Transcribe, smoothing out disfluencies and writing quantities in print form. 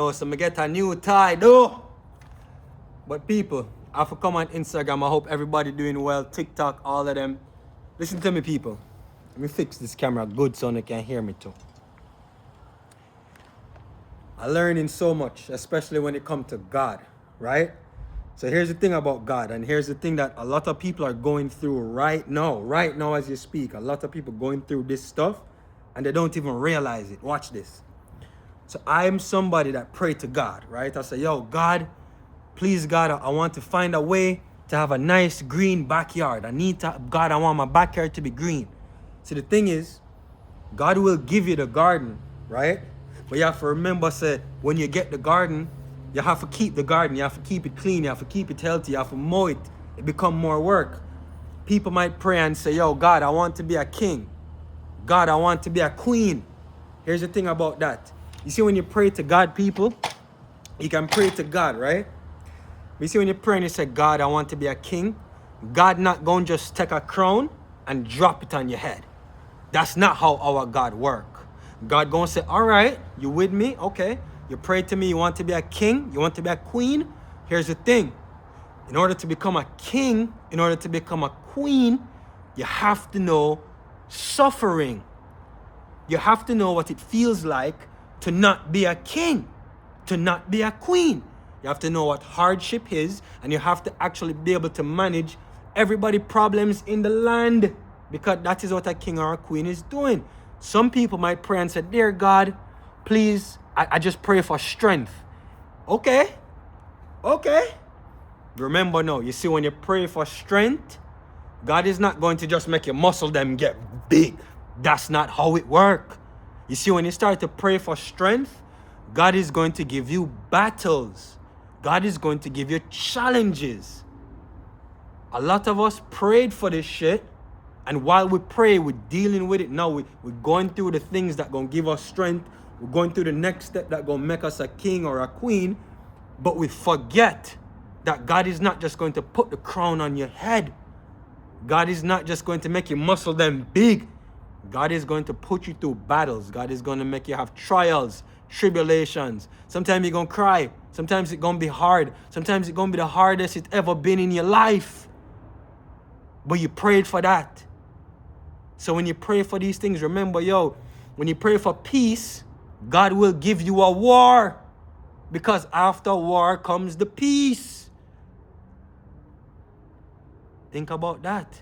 yo, so me get a new tie, though. But people, I have to come on Instagram. I hope everybody doing well. TikTok, all of them. Listen to me, people. Let me fix this camera good so they can hear me too. I'm learning so much, especially when it comes to God, right? So here's the thing about God, and here's the thing that a lot of people are going through right now as you speak. A lot of people going through this stuff, and they don't even realize it. Watch this. So I'm somebody that pray to God, right? I say, yo, God, please, God, I want to find a way to have a nice green backyard. God, I want my backyard to be green. So the thing is, God will give you the garden, right? But you have to remember, say, when you get the garden, you have to keep the garden. You have to keep it clean. You have to keep it healthy. You have to mow it. It become more work. People might pray and say, yo, God, I want to be a king. God, I want to be a queen. Here's the thing about that. You see, when you pray to God, people, you can pray to God, right? You see, when you pray and you say, God, I want to be a king, God not going to just take a crown and drop it on your head. That's not how our God work. God going to say, all right, you with me? Okay. You pray to me, you want to be a king, you want to be a queen. Here's the thing. In order to become a king, in order to become a queen, you have to know suffering. You have to know what it feels like to not be a king, to not be a queen. You have to know what hardship is, and you have to actually be able to manage everybody's problems in the land, because that is what a king or a queen is doing. Some people might pray and say, dear God, please, I just pray for strength. Okay. Remember now, you see, when you pray for strength, God is not going to just make your muscle them get big. That's not how it works. You see, when you start to pray for strength, God is going to give you battles. God is going to give you challenges. A lot of us prayed for this shit, and while we pray, we're dealing with it now. We're going through the things that going to give us strength. We're going through the next step that going to make us a king or a queen. But we forget that God is not just going to put the crown on your head. God is not just going to make your muscle them big. God is going to put you through battles. God is going to make you have trials, tribulations. Sometimes you're going to cry. Sometimes it's going to be hard. Sometimes it's going to be the hardest it's ever been in your life. But you prayed for that. So when you pray for these things, remember, yo, when you pray for peace, God will give you a war. Because after war comes the peace. Think about that.